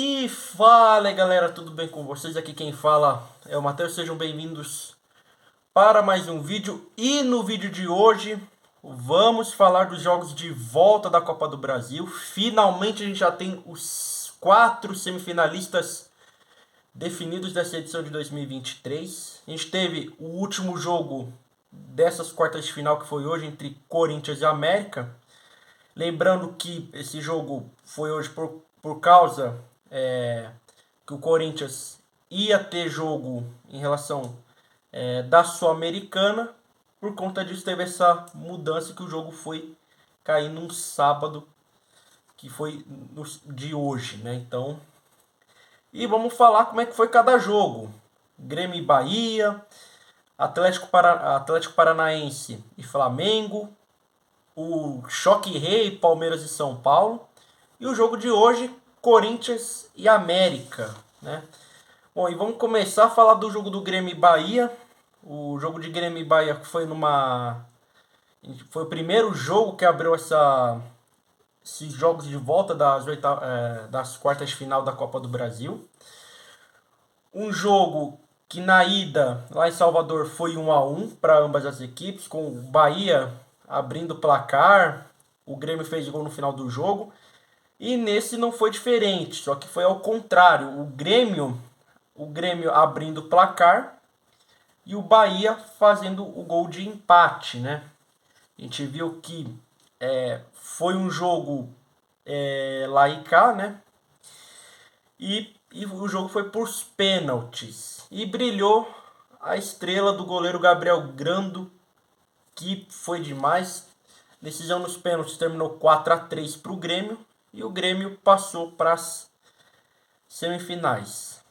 E fala aí, galera, tudo bem com vocês? Aqui quem fala é o Matheus, sejam bem-vindos para mais um vídeo. E no vídeo de hoje vamos falar dos jogos de volta da Copa do Brasil. Finalmente a gente já tem os 4 semifinalistas definidos dessa edição de 2023. A gente teve o último jogo dessas quartas de final, que foi hoje, entre Corinthians e América. Lembrando que esse jogo foi hoje por causa que o Corinthians ia ter jogo em relação da Sul-Americana. Por conta disso teve essa mudança que o jogo foi cair num sábado, que foi de hoje, né? Então, e vamos falar como é que foi cada jogo. Grêmio e Bahia, Atlético Paranaense e Flamengo, o Choque Rei, Palmeiras e São Paulo. E o jogo de hoje, Corinthians e América, né? Bom, e vamos começar a falar do jogo do Grêmio e Bahia. O jogo de Grêmio e Bahia foi o primeiro jogo que abriu esses jogos de volta das quartas de final da Copa do Brasil. Um jogo que na ida lá em Salvador foi 1-1 para ambas as equipes, com o Bahia abrindo o placar. O Grêmio fez gol no final do jogo. E nesse não foi diferente, só que foi ao contrário. O Grêmio abrindo o placar e o Bahia fazendo o gol de empate, né? A gente viu que foi um jogo lá e cá, né? E o jogo foi por pênaltis. E brilhou a estrela do goleiro Gabriel Grando, que foi demais. Decisão nos pênaltis terminou 4-3 para o Grêmio. E o Grêmio passou para as semifinais,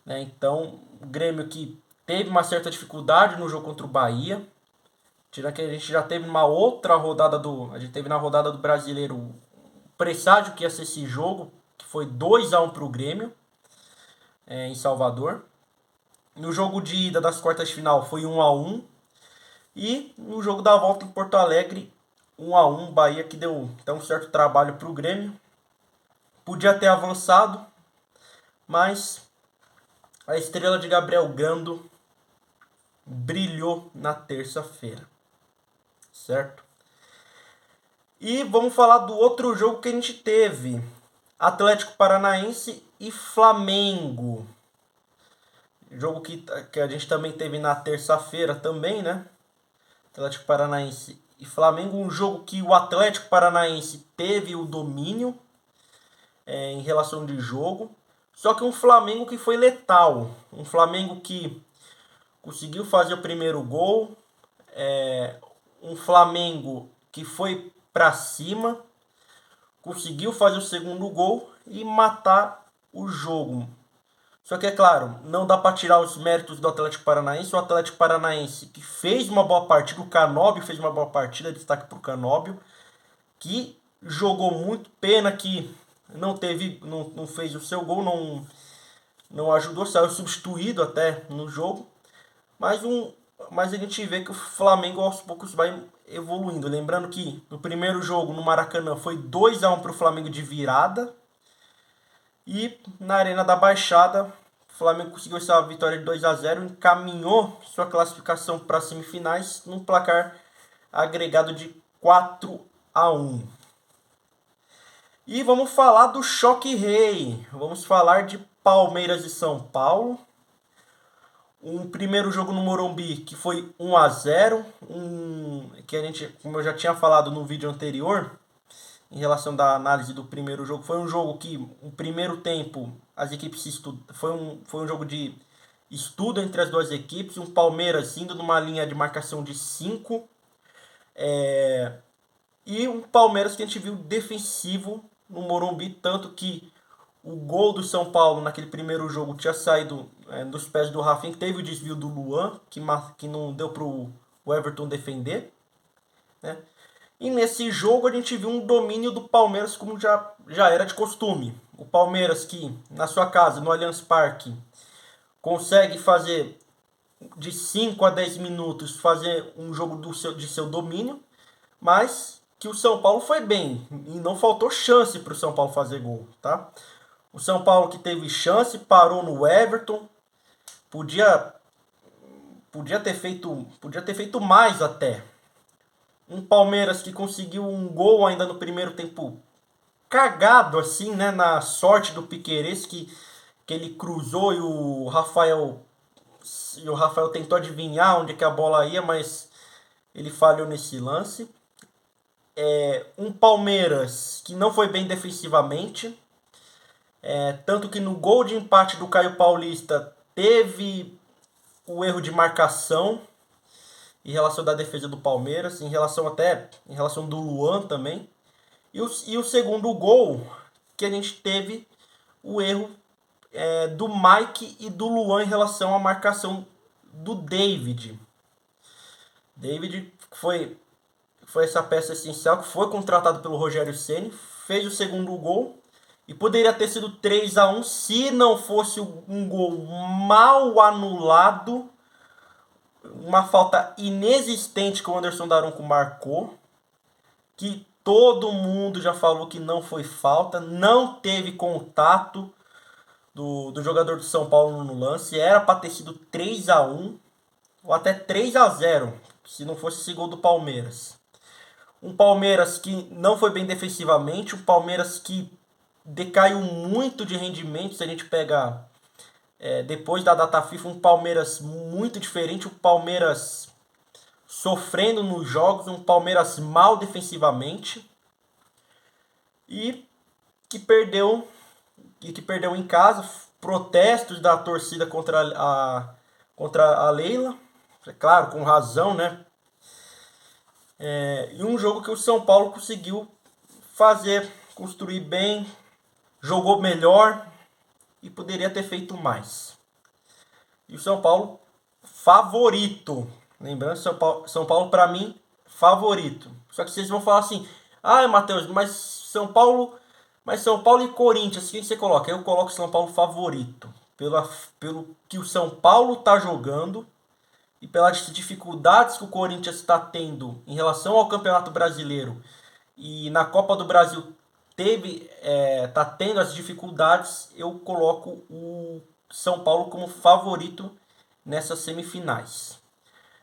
né? Então, o Grêmio que teve uma certa dificuldade no jogo contra o Bahia. Tirando que a gente já teve uma outra rodada A gente teve na rodada do Brasileiro o presságio que ia ser esse jogo, que foi 2-1 para o Grêmio, em Salvador. No jogo de ida das quartas de final foi 1-1. E no jogo da volta em Porto Alegre, 1-1. Bahia que deu então um certo trabalho para o Grêmio. Podia ter avançado, mas a estrela de Gabriel Grando brilhou na terça-feira, certo? E vamos falar do outro jogo que a gente teve: Atlético Paranaense e Flamengo. Jogo que a gente também teve na terça-feira também, né? Atlético Paranaense e Flamengo. Um jogo que o Atlético Paranaense teve o domínio em relação de jogo. Só que um Flamengo que foi letal. Um Flamengo que conseguiu fazer o primeiro gol. Um Flamengo que foi para cima. Conseguiu fazer o segundo gol e matar o jogo. Só que é claro, não dá para tirar os méritos do Atlético Paranaense. O Atlético Paranaense que fez uma boa partida, o Canóbio fez uma boa partida, destaque para o Canóbio, que jogou muito. Pena que não fez o seu gol, não ajudou, saiu substituído até no jogo. Mas a gente vê que o Flamengo aos poucos vai evoluindo. Lembrando que no primeiro jogo no Maracanã foi 2-1 para o Flamengo de virada. E na Arena da Baixada, o Flamengo conseguiu essa vitória de 2-0, encaminhou sua classificação para as semifinais num placar agregado de 4-1. E vamos falar do Choque Rei. Vamos falar de Palmeiras e São Paulo. Um primeiro jogo no Morumbi que foi 1-0, que a gente, como eu já tinha falado no vídeo anterior, em relação da análise do primeiro jogo, foi um jogo que o primeiro tempo as equipes foi um jogo de estudo entre as duas equipes, um Palmeiras indo numa linha de marcação de 5, e um Palmeiras que a gente viu defensivo no Morumbi, tanto que o gol do São Paulo naquele primeiro jogo tinha saído dos pés do Rafinha, que teve o desvio do Luan, que não deu para o Everton defender, né? E nesse jogo a gente viu um domínio do Palmeiras como já era de costume. O Palmeiras que na sua casa, no Allianz Parque, consegue fazer de 5 a 10 minutos, fazer um jogo de seu domínio, mas que o São Paulo foi bem e não faltou chance para o São Paulo fazer gol, tá? O São Paulo que teve chance, parou no Everton. Podia ter feito mais até. Um Palmeiras que conseguiu um gol ainda no primeiro tempo cagado assim, né, na sorte do Piquerez que ele cruzou e o Rafael tentou adivinhar onde é que a bola ia, mas ele falhou nesse lance. Um Palmeiras que não foi bem defensivamente, tanto que no gol de empate do Caio Paulista teve o erro de marcação em relação da defesa do Palmeiras, em relação do Luan também. E o segundo gol que a gente teve o erro do Mike e do Luan em relação à marcação do David. David foi essa peça essencial que foi contratado pelo Rogério Ceni, fez o segundo gol e poderia ter sido 3-1 se não fosse um gol mal anulado, uma falta inexistente que o Anderson Daronco marcou, que todo mundo já falou que não foi falta, não teve contato do jogador do São Paulo no lance, era para ter sido 3-1 ou até 3-0 se não fosse esse gol do Palmeiras. Um Palmeiras que não foi bem defensivamente, um Palmeiras que decaiu muito de rendimento. Se a gente pega depois da data FIFA, um Palmeiras muito diferente, um Palmeiras sofrendo nos jogos, um Palmeiras mal defensivamente e que perdeu em casa, protestos da torcida contra a Leila, é claro, com razão, né? E um jogo que o São Paulo conseguiu construir bem, jogou melhor e poderia ter feito mais. E o São Paulo favorito, lembrando, São Paulo para mim favorito. Só que vocês vão falar assim: "Ah, Matheus, mas São Paulo e Corinthians, quem você coloca?" Eu coloco São Paulo favorito pelo que o São Paulo tá jogando e pelas dificuldades que o Corinthians está tendo em relação ao Campeonato Brasileiro e na Copa do Brasil tá tendo as dificuldades, eu coloco o São Paulo como favorito nessas semifinais.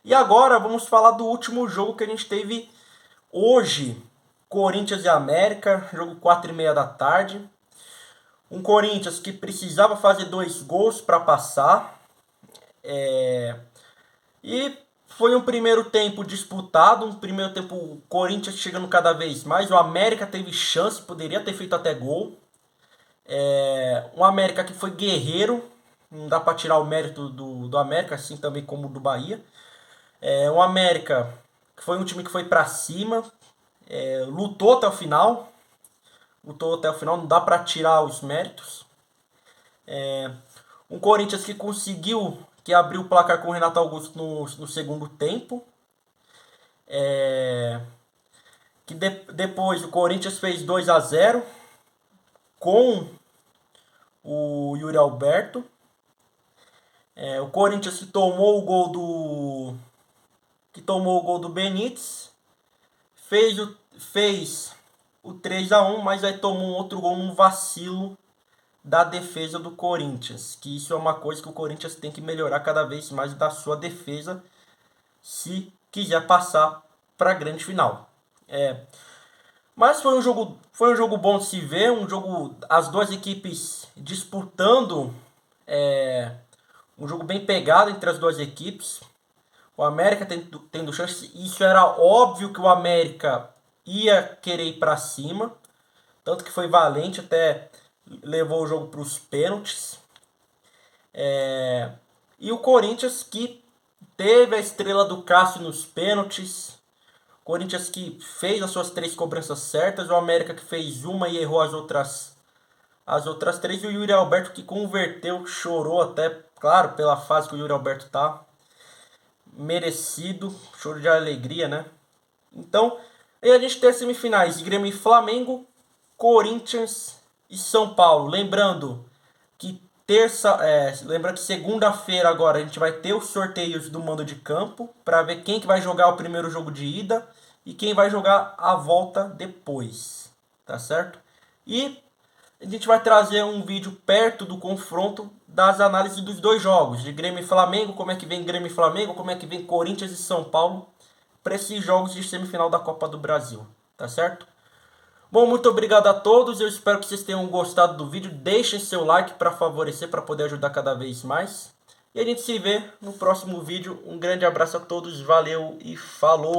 E agora vamos falar do último jogo que a gente teve hoje, Corinthians e América, jogo 4h30 da tarde. Um Corinthians que precisava fazer 2 gols para passar. E foi um primeiro tempo disputado, um primeiro tempo o Corinthians chegando cada vez mais. O América teve chance, poderia ter feito até gol. Um América que foi guerreiro, não dá para tirar o mérito do América, assim também como do Bahia. Um América que foi um time que foi para cima, lutou até o final, não dá para tirar os méritos. Um Corinthians que abriu o placar com o Renato Augusto no segundo tempo. Depois o Corinthians fez 2-0 com o Yuri Alberto. O Corinthians que tomou o gol do Benítez, fez o 3-1, mas aí tomou um outro gol num vacilo da defesa do Corinthians, que isso é uma coisa que o Corinthians tem que melhorar cada vez mais da sua defesa se quiser passar para a grande final. Mas foi um jogo bom de se ver, as duas equipes disputando, um jogo bem pegado entre as duas equipes. O América tendo chance, isso era óbvio que o América ia querer ir para cima, tanto que foi valente, até levou o jogo para os pênaltis. E o Corinthians que teve a estrela do Cássio nos pênaltis. Corinthians que fez as suas 3 cobranças certas. O América que fez uma e errou as outras 3. E o Yuri Alberto que converteu, chorou até, claro, pela fase que o Yuri Alberto tá. Merecido, choro de alegria, né? Então, aí a gente tem as semifinais: Grêmio e Flamengo, Corinthians e São Paulo. Lembrando que segunda-feira agora a gente vai ter os sorteios do mando de campo para ver quem que vai jogar o primeiro jogo de ida e quem vai jogar a volta depois, tá certo? E a gente vai trazer um vídeo perto do confronto das análises dos dois jogos, de Grêmio e Flamengo, como é que vem Grêmio e Flamengo, como é que vem Corinthians e São Paulo, para esses jogos de semifinal da Copa do Brasil, tá certo? Bom, muito obrigado a todos, eu espero que vocês tenham gostado do vídeo, deixem seu like para favorecer, para poder ajudar cada vez mais. E a gente se vê no próximo vídeo, um grande abraço a todos, valeu e falou!